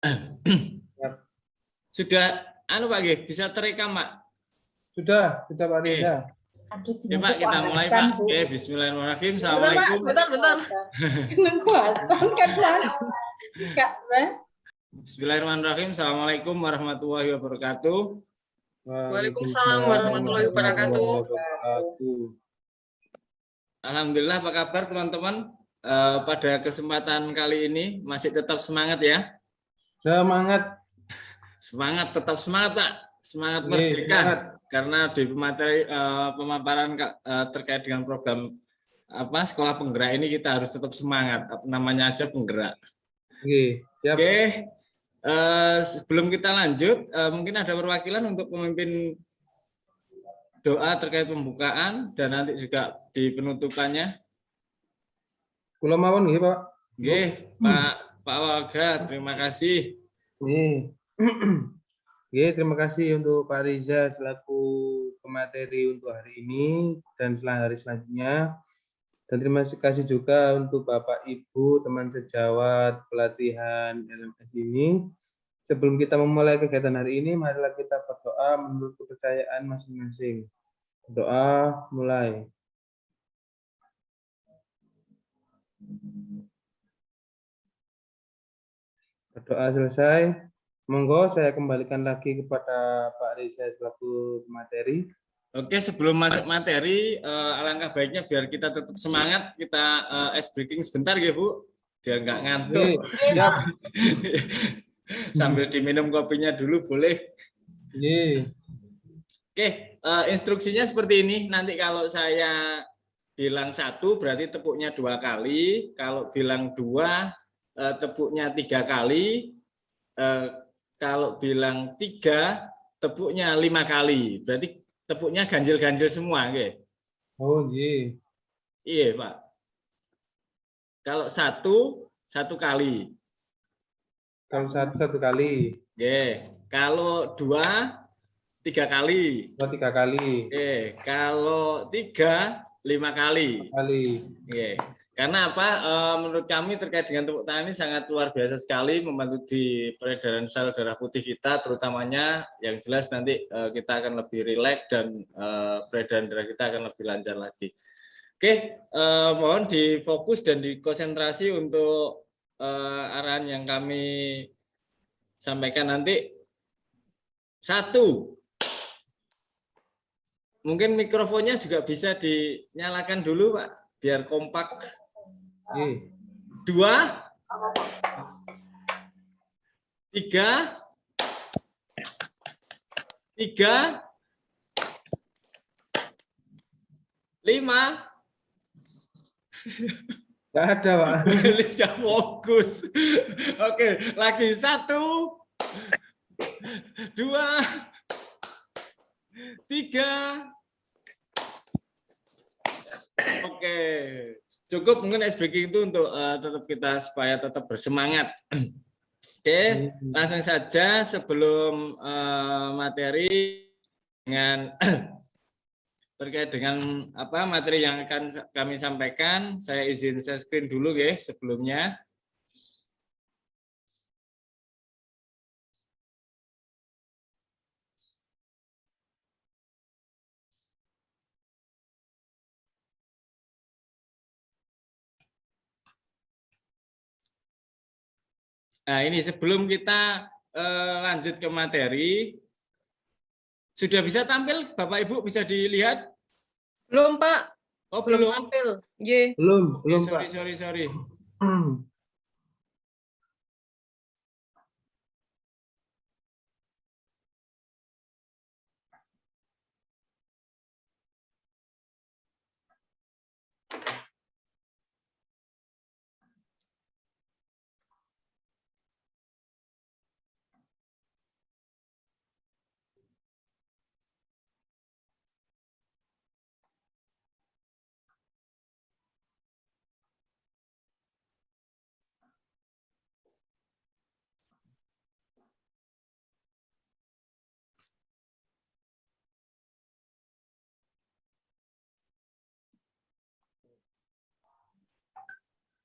Siap. Sudah, Pak G, bisa terekam, Pak? Sudah Pak Riza. Oke, Pak, kita mulai, Pak. Oke, bismillahirrahmanirrahim. Assalamualaikum. Sebentar. Bismillahirrahmanirrahim. Assalamualaikum warahmatullahi wabarakatuh. Waalaikumsalam warahmatullahi wabarakatuh. Alhamdulillah, apa kabar teman-teman? Pada kesempatan kali ini masih tetap semangat ya? Semangat, tetap semangat, Pak. Semangat merdeka. Semangat. Karena di materi pemaparan terkait dengan program sekolah penggerak ini kita harus tetap semangat. Namanya aja penggerak. Siap. Oke. Sebelum kita lanjut, mungkin ada perwakilan untuk pemimpin doa terkait pembukaan dan nanti juga di penutupannya. Kula mawon nggih, Pak. Nggih, Pak Waga, terima kasih. Terima kasih untuk Pak Riza selaku pemateri untuk hari ini dan hari selanjutnya. Dan terima kasih juga untuk Bapak Ibu, teman sejawat pelatihan LMS ini. Sebelum kita memulai kegiatan hari ini, marilah kita berdoa menurut kepercayaan masing-masing. Doa mulai. Berdoa selesai. Monggo saya kembalikan lagi kepada Pak Riza selaku materi. Oke, sebelum masuk materi, alangkah baiknya biar kita tetap semangat, kita ice breaking sebentar ya Bu, biar nggak ngantuk. Siap. Sambil diminum kopinya dulu boleh. Oke, instruksinya seperti ini. Nanti kalau saya bilang 1 berarti tepuknya 2 kali. Kalau bilang 2 tepuknya 3 kali. Kalau bilang 3 tepuknya 5 kali. Berarti tepuknya ganjil-ganjil semua, oke? Oh, iya. Iya, Pak. Kalau 1 kali. Kalau 1 kali. Oke. Kalau 2 3 kali. 3 kali. Oke. Kalau 3 5 kali. Oke. Karena apa? Menurut kami terkait dengan tepuk tangan ini sangat luar biasa sekali membantu di peredaran sel darah putih kita, terutamanya yang jelas nanti kita akan lebih rileks dan peredaran darah kita akan lebih lancar lagi. Oke, mohon difokus dan dikonsentrasi untuk arahan yang kami sampaikan nanti. 1. Mungkin mikrofonnya juga bisa dinyalakan dulu, Pak, biar kompak. 2, 3, 5. Nggak ada, Pak. Listnya fokus. Oke, lagi 1, 2, 3. Oke. Cukup mungkin ice breaking itu untuk tetap kita supaya tetap bersemangat. Oke, langsung saja sebelum materi dengan terkait dengan materi yang akan kami sampaikan, saya izin share screen dulu ya sebelumnya. Nah, ini sebelum kita lanjut ke materi, sudah bisa tampil, Bapak Ibu bisa dilihat? Belum, Pak. Oh, belum tampil. Belum, Pak. Sorry.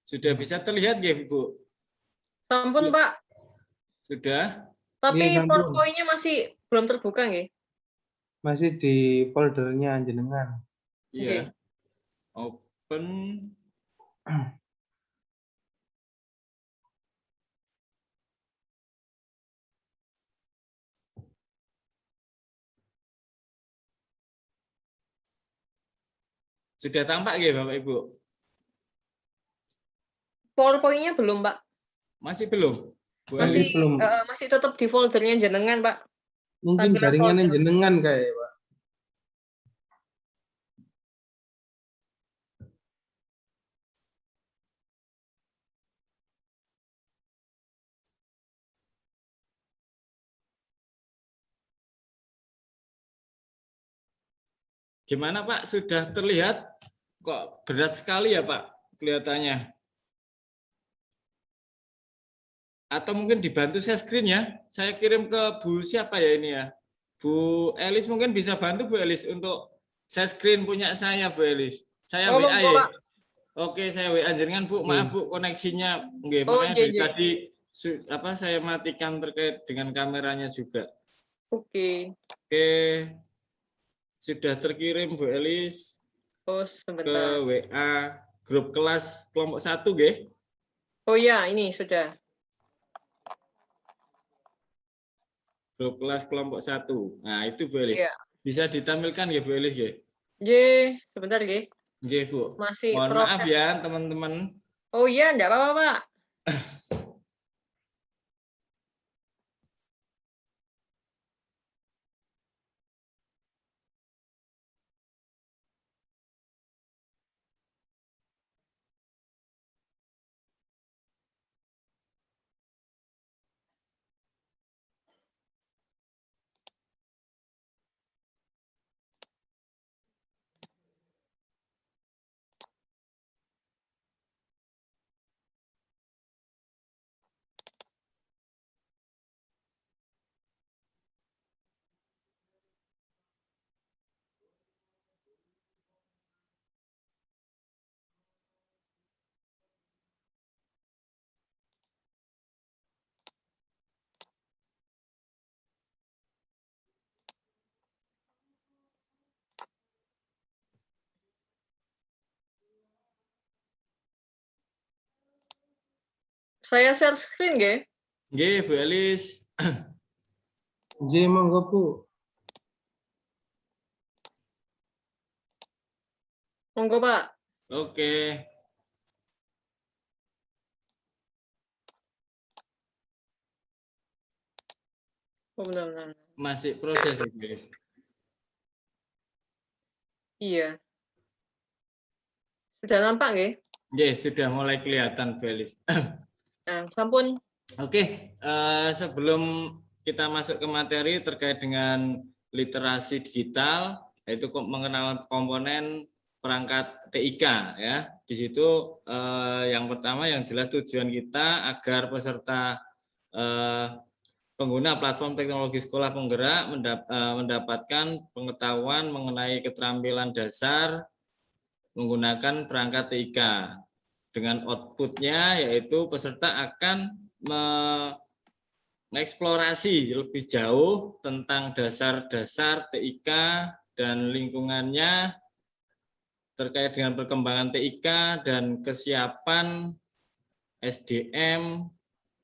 Sudah bisa terlihat ya, Bu? Sampun, Pak. Sudah? Tapi Sampun. PowerPoint-nya masih belum terbuka nggih? Masih di foldernya jenengan. Iya. Open. Sudah tampak ya Bapak Ibu? PowerPoint-nya belum, Pak. Masih belum? Bu Masih Elis? belum. masih tetap di foldernya jenengan, Pak. Mungkin Tampilan jaringannya folder. jenengan kayak Pak. Gimana Pak? Sudah terlihat? Kok berat sekali ya Pak kelihatannya? Atau mungkin dibantu share screen ya? Saya kirim ke Bu siapa ya ini ya? Bu Elis mungkin bisa bantu Bu Elis untuk share screen punya saya Bu Elis. Saya Oh, WA monggo, ya. Pak. Oke, saya WA jenengan Bu. Maaf Bu koneksinya nggih, Oh, makanya dari JJ. tadi saya matikan terkait dengan kameranya juga. Oke. Oke. Sudah terkirim Bu Elis Oh, ke sebentar. WA grup kelas kelompok 1 nggih. Oh iya, ini sudah. Grup kelas kelompok 1. Nah, itu Bu Elis. Iya. Bisa ditampilkan ya Bu Elis nggih? J, sebentar nggih. Nggih, Bu. Masih Mohon maaf proses. ya, teman-teman. Oh iya, enggak apa-apa, Pak. Saya share screen nggih. Nggih, Bu Elis. Nggih, monggo Bu. Monggo, Pak. Oke. Oh, benar. Masih proses Bu Elis. Iya. Sudah nampak nggih? Nggih, sudah mulai kelihatan Bu Elis. Nah, sampun. Oke, sebelum kita masuk ke materi terkait dengan literasi digital, yaitu mengenal komponen perangkat TIK ya. Di situ yang pertama yang jelas tujuan kita agar peserta pengguna platform teknologi sekolah penggerak mendapatkan pengetahuan mengenai keterampilan dasar menggunakan perangkat TIK. Dengan outputnya yaitu peserta akan mengeksplorasi lebih jauh tentang dasar-dasar TIK dan lingkungannya terkait dengan perkembangan TIK dan kesiapan SDM,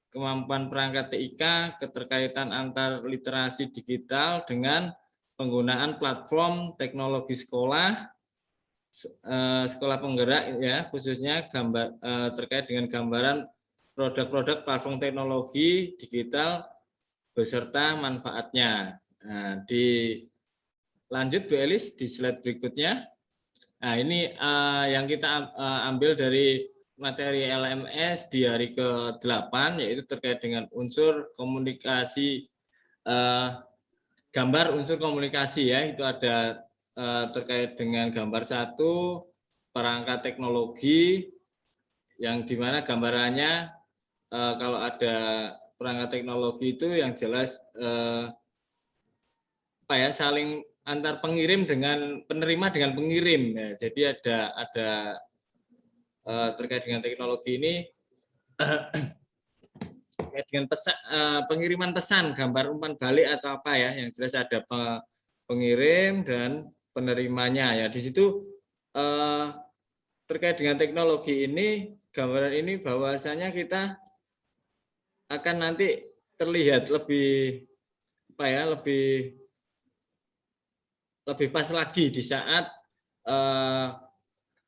kemampuan perangkat TIK, keterkaitan antar literasi digital dengan penggunaan platform teknologi sekolah penggerak ya, khususnya terkait dengan gambaran produk-produk platform teknologi digital beserta manfaatnya. Nah, lanjut Bu Elis di slide berikutnya. Nah, ini yang kita ambil dari materi LMS di hari ke-8 yaitu terkait dengan unsur komunikasi gambar unsur komunikasi ya, itu ada terkait dengan gambar 1 perangkat teknologi yang dimana gambarannya kalau ada perangkat teknologi itu yang jelas saling antar pengirim dengan penerima dengan pengirim ya. Jadi ada terkait dengan teknologi ini terkait dengan pesan, pengiriman pesan, gambar umpan balik atau apa ya, yang jelas ada pengirim dan penerimanya ya. Di situ terkait dengan teknologi ini, gambaran ini bahwasanya kita akan nanti terlihat lebih apa ya, lebih pas lagi di saat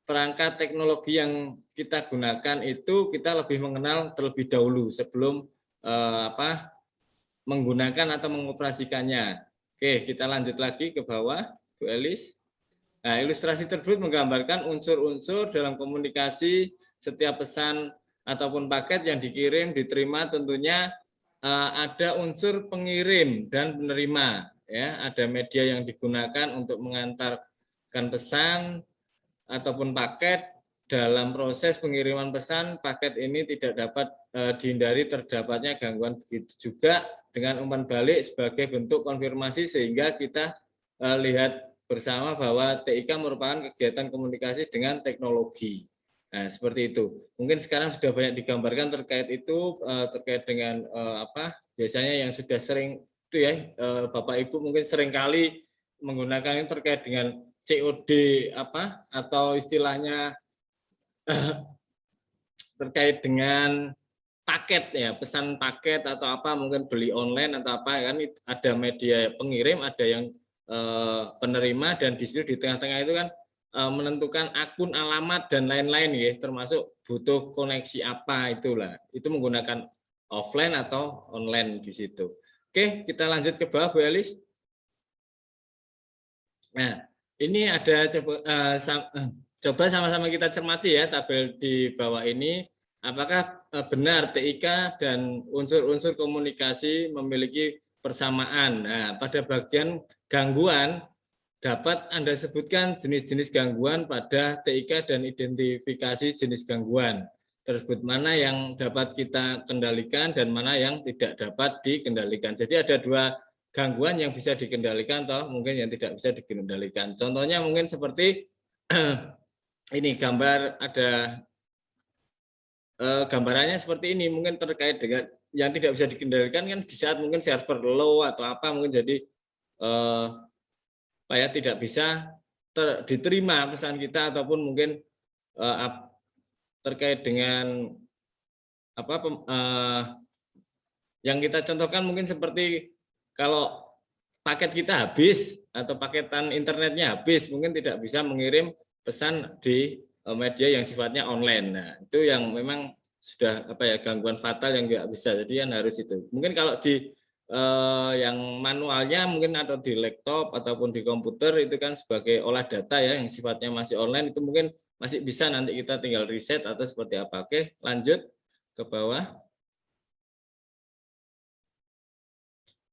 perangkat teknologi yang kita gunakan itu kita lebih mengenal terlebih dahulu sebelum menggunakan atau mengoperasikannya. Oke, kita lanjut lagi ke bawah, Bu Elis. Nah, ilustrasi tersebut menggambarkan unsur-unsur dalam komunikasi setiap pesan ataupun paket yang dikirim, diterima tentunya ada unsur pengirim dan penerima. Ya, ada media yang digunakan untuk mengantarkan pesan ataupun paket. Dalam proses pengiriman pesan, paket ini tidak dapat dihindari terdapatnya gangguan. Begitu juga dengan umpan balik sebagai bentuk konfirmasi, sehingga kita lihat bersama bahwa TIK merupakan kegiatan komunikasi dengan teknologi. Nah, seperti itu. Mungkin sekarang sudah banyak digambarkan terkait itu, terkait dengan biasanya yang sudah sering itu ya, Bapak Ibu mungkin sering kali menggunakan ini terkait dengan COD atau istilahnya terkait dengan paket ya, pesan paket atau apa, mungkin beli online atau apa kan, ada media pengirim, ada yang penerima, dan di situ di tengah-tengah itu kan menentukan akun, alamat dan lain-lain ya, termasuk butuh koneksi apa, itulah. Itu menggunakan offline atau online di situ. Oke, kita lanjut ke bawah, Bu Elis. Nah, ini ada coba sama-sama kita cermati ya tabel di bawah ini. Apakah benar TIK dan unsur-unsur komunikasi memiliki persamaan? Nah, pada bagian gangguan dapat Anda sebutkan jenis-jenis gangguan pada TIK dan identifikasi jenis gangguan tersebut, mana yang dapat kita kendalikan dan mana yang tidak dapat dikendalikan. Jadi ada dua gangguan yang bisa dikendalikan atau mungkin yang tidak bisa dikendalikan. Contohnya mungkin seperti ini gambar, ada gambarannya seperti ini, mungkin terkait dengan yang tidak bisa dikendalikan kan di saat mungkin server low atau apa, mungkin jadi tidak bisa diterima pesan kita, ataupun mungkin terkait dengan yang kita contohkan mungkin seperti kalau paket kita habis atau paketan internetnya habis, mungkin tidak bisa mengirim pesan di media yang sifatnya online. Nah, itu yang memang sudah gangguan fatal yang nggak bisa. Jadi kan harus itu. Mungkin kalau di yang manualnya mungkin atau di laptop ataupun di komputer itu kan sebagai olah data ya, yang sifatnya masih online, itu mungkin masih bisa, nanti kita tinggal reset atau seperti apa. Oke, lanjut ke bawah.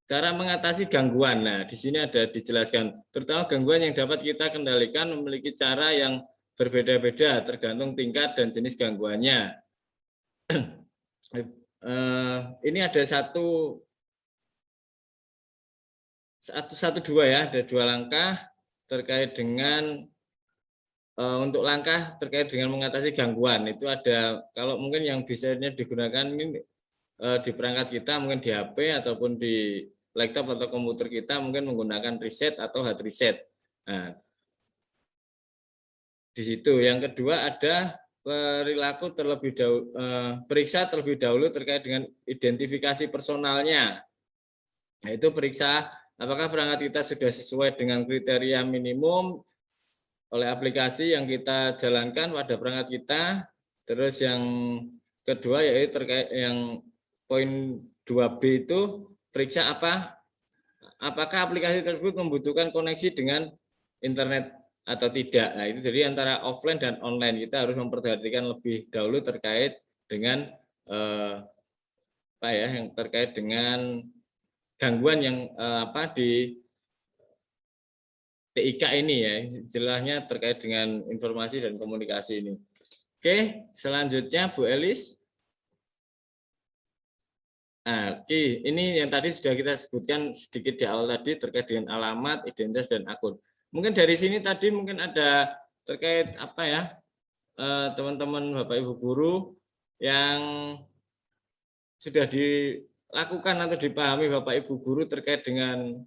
Cara mengatasi gangguan. Nah, di sini ada dijelaskan, terutama gangguan yang dapat kita kendalikan memiliki cara yang berbeda-beda tergantung tingkat dan jenis gangguannya. Ini ada dua ya, ada dua langkah terkait dengan untuk langkah terkait dengan mengatasi gangguan. Itu ada, kalau mungkin yang biasanya digunakan ini di perangkat kita, mungkin di HP ataupun di laptop atau komputer kita, mungkin menggunakan reset atau hard reset. Nah, di situ. Yang kedua ada perilaku terlebih dahulu, periksa terlebih dahulu terkait dengan identifikasi personalnya. Nah, itu periksa apakah perangkat kita sudah sesuai dengan kriteria minimum oleh aplikasi yang kita jalankan pada perangkat kita. Terus yang kedua yaitu terkait yang poin 2B itu periksa apakah aplikasi tersebut membutuhkan koneksi dengan internet atau tidak. Nah, itu jadi antara offline dan online kita harus memperhatikan lebih dahulu terkait dengan yang terkait dengan gangguan yang di TIK ini ya, jelasnya terkait dengan informasi dan komunikasi ini. Oke, selanjutnya Bu Elis. Nah, oke, ini yang tadi sudah kita sebutkan sedikit di awal tadi terkait dengan alamat, identitas dan akun. Mungkin dari sini tadi mungkin ada terkait teman-teman Bapak Ibu guru yang sudah dilakukan atau dipahami Bapak Ibu guru terkait dengan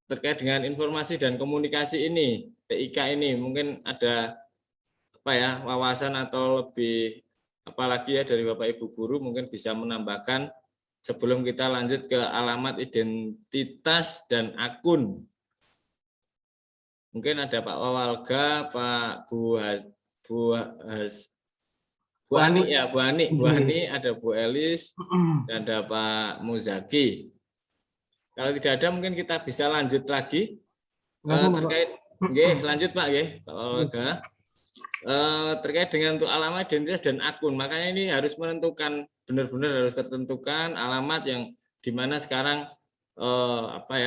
terkait dengan informasi dan komunikasi ini, TIK ini, mungkin ada wawasan atau lebih apalagi ya dari Bapak Ibu guru mungkin bisa menambahkan sebelum kita lanjut ke alamat identitas dan akun. Mungkin ada Pak Wawalga, Pak Bu Ani ya, Bu Ani, ada Bu Elis, dan ada Pak Muzaki. Kalau tidak ada mungkin kita bisa lanjut lagi terkait lanjut Pak Pak Wawalga. Terkait dengan untuk alamat identitas dan akun, makanya ini harus menentukan, benar-benar harus tertentukan alamat yang dimana sekarang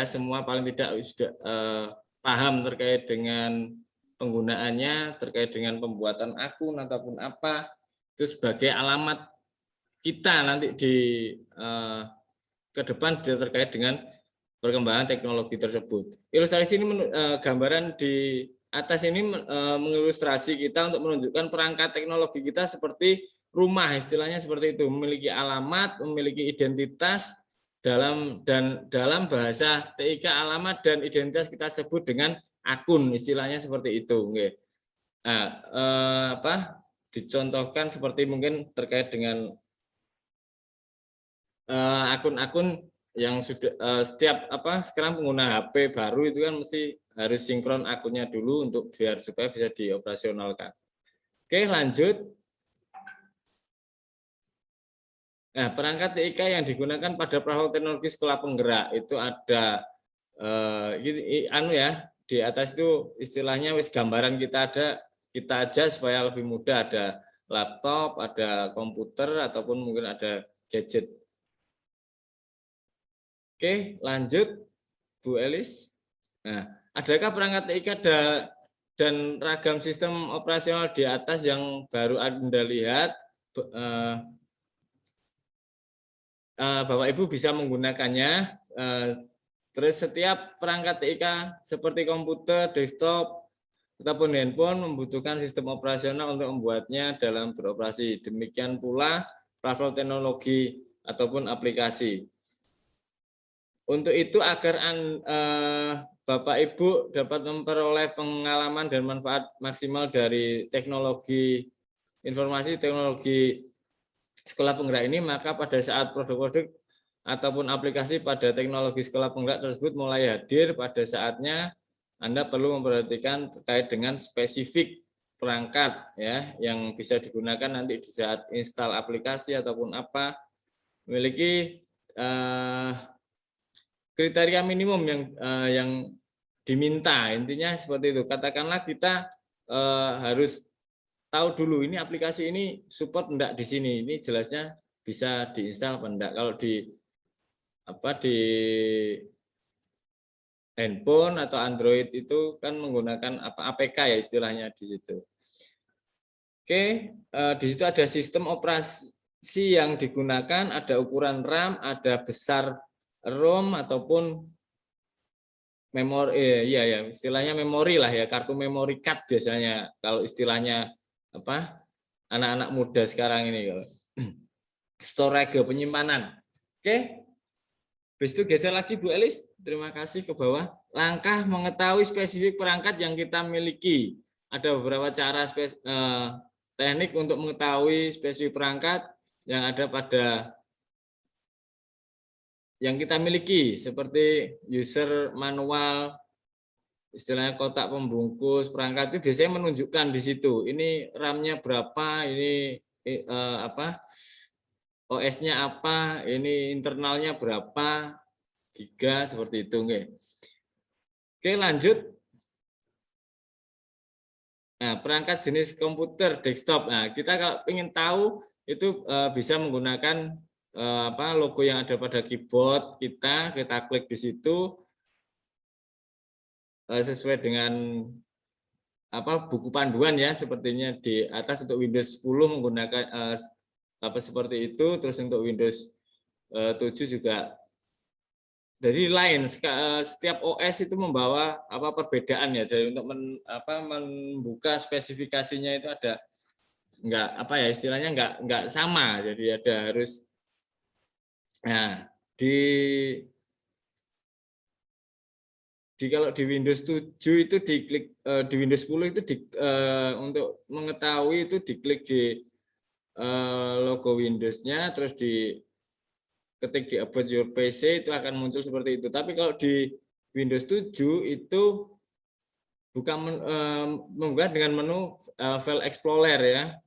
semua paling tidak sudah paham terkait dengan penggunaannya, terkait dengan pembuatan akun ataupun apa itu sebagai alamat kita nanti di ke depan terkait dengan perkembangan teknologi tersebut. Ilustrasi ini gambaran di atas ini mengilustrasi kita untuk menunjukkan perangkat teknologi kita seperti rumah, istilahnya seperti itu, memiliki alamat, memiliki identitas, dalam bahasa TIK alamat dan identitas kita sebut dengan akun, istilahnya seperti itu. Nah, dicontohkan seperti mungkin terkait dengan akun-akun yang sudah setiap sekarang pengguna HP baru itu kan mesti harus sinkron akunnya dulu untuk supaya bisa dioperasionalkan. Oke, lanjut. Nah, perangkat TIK yang digunakan pada platform teknologi sekolah penggerak itu ada di atas itu istilahnya wis gambaran kita aja supaya lebih mudah, ada laptop, ada komputer ataupun mungkin ada gadget. Oke, lanjut Bu Elis. Nah, adakah perangkat TIK dan ragam sistem operasional di atas yang baru Anda lihat? Bapak Ibu bisa menggunakannya. Terus setiap perangkat TIK seperti komputer, desktop, ataupun handphone membutuhkan sistem operasional untuk membuatnya dalam beroperasi. Demikian pula platform teknologi ataupun aplikasi. Untuk itu agar Bapak Ibu dapat memperoleh pengalaman dan manfaat maksimal dari teknologi informasi, teknologi sekolah penggerak ini, maka pada saat produk-produk ataupun aplikasi pada teknologi sekolah penggerak tersebut mulai hadir, pada saatnya Anda perlu memperhatikan terkait dengan spesifik perangkat ya yang bisa digunakan nanti di saat install aplikasi ataupun apa, memiliki kriteria minimum yang diminta, intinya seperti itu. Katakanlah kita harus tahu dulu ini aplikasi ini support enggak di sini, ini jelasnya bisa diinstal apa enggak. Kalau di handphone atau Android itu kan menggunakan APK ya istilahnya di situ. Oke, di situ ada sistem operasi yang digunakan, ada ukuran RAM, ada besar ROM ataupun memori, istilahnya memori lah ya, kartu memori card biasanya kalau istilahnya anak-anak muda sekarang ini. Storage penyimpanan. Oke. Habis itu geser lagi Bu Elis, terima kasih ke bawah. Langkah mengetahui spesifik perangkat yang kita miliki. Ada beberapa cara teknik untuk mengetahui spesifik perangkat yang ada pada yang kita miliki, seperti user manual, istilahnya kotak pembungkus perangkat itu biasanya menunjukkan di situ. Ini RAM-nya berapa, ini OS-nya apa, ini internalnya berapa giga, seperti itu. Oke, lanjut. Nah, perangkat jenis komputer desktop. Nah, kita kalau ingin tahu itu bisa menggunakan logo yang ada pada keyboard kita klik di situ sesuai dengan buku panduan ya, sepertinya di atas untuk Windows 10 menggunakan seperti itu, terus untuk Windows 7 juga. Jadi lain, setiap OS itu membawa perbedaan ya. Jadi untuk membuka spesifikasinya itu ada nggak apa ya istilahnya nggak sama, jadi ada harus kalau di Windows 7 itu diklik di Windows 10 itu untuk mengetahui itu diklik di logo Windows-nya, terus ketik di about your PC itu akan muncul seperti itu. Tapi kalau di Windows 7 itu bukan membuka dengan menu File Explorer ya.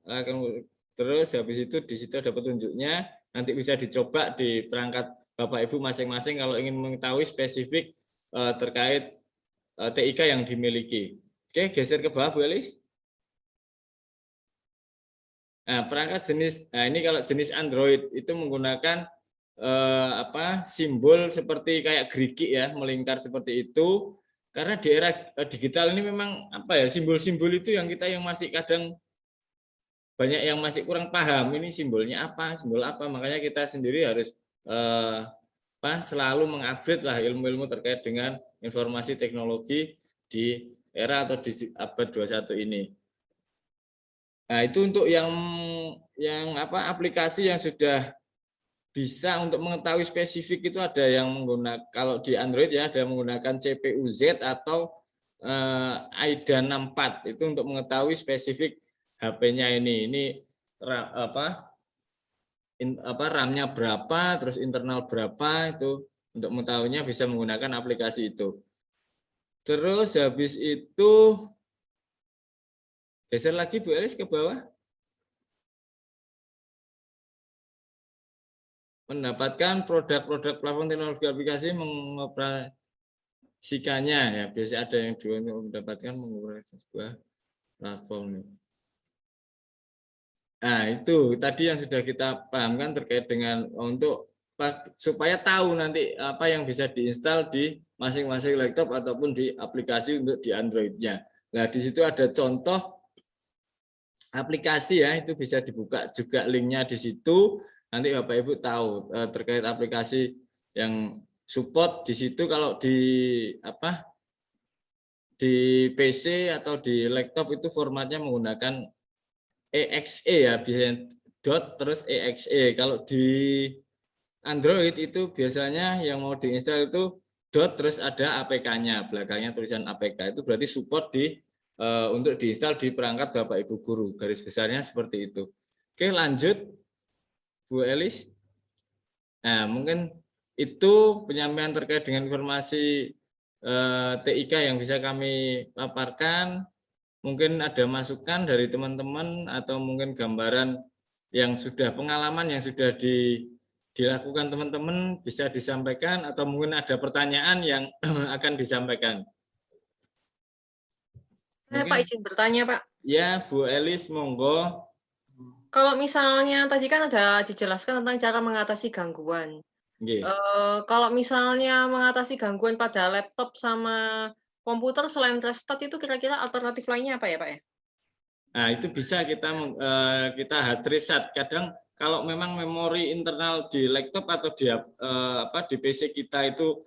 Terus habis itu di situ ada petunjuknya, nanti bisa dicoba di perangkat Bapak Ibu masing-masing kalau ingin mengetahui spesifik terkait TIK yang dimiliki. Oke, geser ke bawah Bu Elis. Nah, perangkat ini kalau jenis Android itu menggunakan simbol seperti kayak gerigi ya, melingkar seperti itu. Karena di era digital ini memang simbol-simbol itu yang masih kadang banyak yang masih kurang paham ini simbolnya apa, simbol apa. Makanya kita sendiri harus selalu mengupgrade lah ilmu-ilmu terkait dengan informasi teknologi di era atau di abad 21 ini. Nah, itu untuk yang aplikasi yang sudah bisa untuk mengetahui spesifik itu ada yang menggunakan, kalau di Android ya ada yang menggunakan CPU-Z atau AIDA 64 itu untuk mengetahui spesifik HP-nya ini RAM-nya berapa, terus internal berapa, itu untuk mengetahuinya bisa menggunakan aplikasi itu. Terus habis itu geser lagi Bu Elis ke bawah. Mendapatkan produk-produk platform teknologi aplikasi mengoperasikannya ya. Biasanya ada yang untuk mendapatkan mengoperasikan sebuah platform. Nah, itu tadi yang sudah kita pahamkan terkait dengan untuk supaya tahu nanti apa yang bisa diinstal di masing-masing laptop ataupun di aplikasi untuk di Android-nya. Nah, di situ ada contoh aplikasi ya, itu bisa dibuka juga linknya di situ. Nanti Bapak Ibu tahu terkait aplikasi yang support di situ. Kalau di PC atau di laptop itu formatnya menggunakan EXE ya, biasanya dot terus EXE. Kalau di Android itu biasanya yang mau diinstal itu dot terus ada APK-nya, belakangnya tulisan APK. Itu berarti support untuk diinstal di perangkat Bapak Ibu guru. Garis besarnya seperti itu. Oke, lanjut Bu Elis. Nah, mungkin itu penyampaian terkait dengan informasi TIK yang bisa kami paparkan. Mungkin ada masukan dari teman-teman atau mungkin gambaran yang sudah pengalaman yang sudah dilakukan teman-teman bisa disampaikan, atau mungkin ada pertanyaan yang akan disampaikan. Saya Pak izin bertanya Pak. Ya Bu Elis, monggo. Kalau misalnya tadi kan ada dijelaskan tentang cara mengatasi gangguan. Kalau misalnya mengatasi gangguan pada laptop sama komputer selain restart itu kira-kira alternatif lainnya apa ya Pak ya? Nah, itu bisa kita hard reset. Kadang kalau memang memori internal di laptop atau di PC kita itu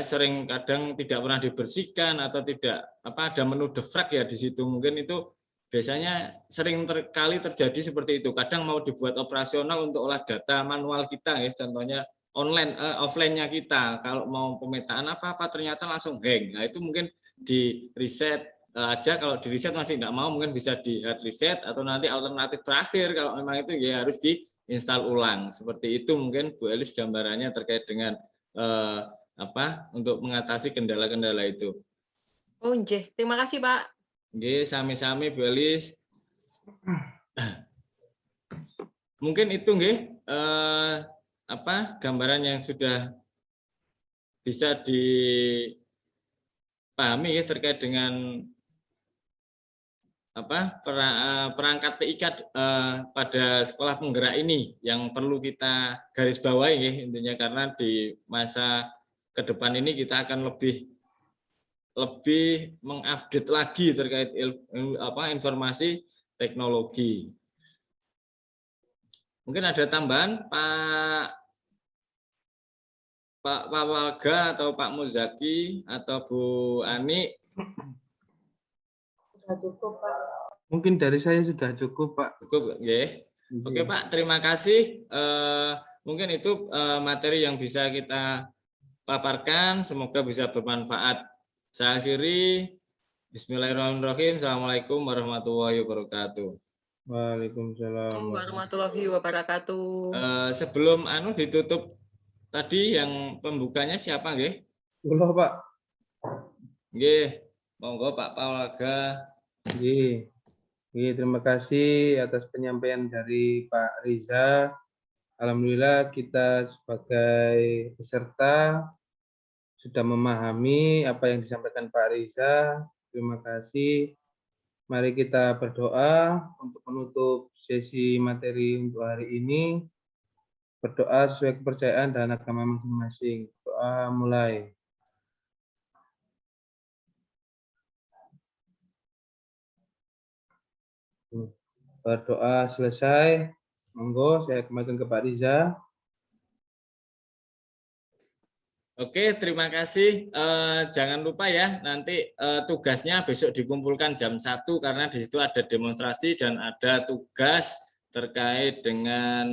sering kadang tidak pernah dibersihkan atau tidak ada menu defrag ya di situ. Mungkin itu biasanya sering kali terjadi seperti itu. Kadang mau dibuat operasional untuk olah data manual kita ya, contohnya offline-nya kita. Kalau mau pemetaan apa-apa ternyata langsung hang. Nah, itu mungkin di reset aja. Kalau di reset masih tidak mau, mungkin bisa di hard reset, atau nanti alternatif terakhir kalau memang itu ya harus diinstal ulang. Seperti itu mungkin Bu Elis gambarannya terkait dengan untuk mengatasi kendala-kendala itu. Oh, nggih. Terima kasih, Pak. Nggih, sami-sami Bu Elis. Mungkin itu nggih gambaran yang sudah bisa dipahami ya terkait dengan perangkat TIK pada sekolah penggerak ini yang perlu kita garis bawahi ya, intinya, karena di masa ke depan ini kita akan lebih mengupdate lagi terkait informasi teknologi. Mungkin ada tambahan Pak Walga atau Pak Muzaki atau Bu Ani? Sudah cukup Pak. Mungkin dari saya sudah cukup, Pak. Cukup, ya. Oke, Pak. Terima kasih. Mungkin itu materi yang bisa kita paparkan. Semoga bisa bermanfaat. Saya akhiri. Bismillahirrahmanirrahim. Assalamualaikum warahmatullahi wabarakatuh. Waalaikumsalam warahmatullahi wabarakatuh. Sebelum ditutup tadi yang pembukanya siapa, nggih? Kula, Pak. Nggih, monggo Pak Paulaga. Nggih. Nggih, terima kasih atas penyampaian dari Pak Riza. Alhamdulillah kita sebagai peserta sudah memahami apa yang disampaikan Pak Riza. Terima kasih. Mari kita berdoa untuk menutup sesi materi untuk hari ini. Berdoa sesuai kepercayaan dan agama masing-masing. Doa mulai. Berdoa selesai. Monggo saya kembalikan ke Pak Riza. Oke, terima kasih. Jangan lupa ya, nanti tugasnya besok dikumpulkan jam 1 karena di situ ada demonstrasi dan ada tugas terkait dengan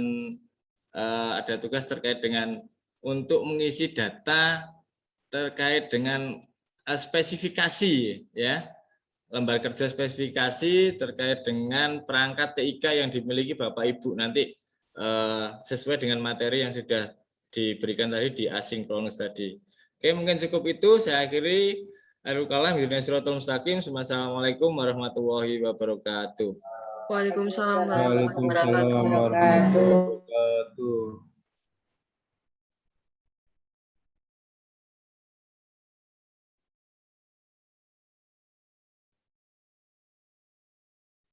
untuk mengisi data terkait dengan spesifikasi ya. Lembar kerja spesifikasi terkait dengan perangkat TIK yang dimiliki Bapak Ibu nanti sesuai dengan materi yang sudah diberikan tadi di asinkronus tadi. Oke, mungkin cukup itu. Saya akhiri. Assalamualaikum warahmatullahi wabarakatuh. Waalaikumsalam warahmatullahi wabarakatuh.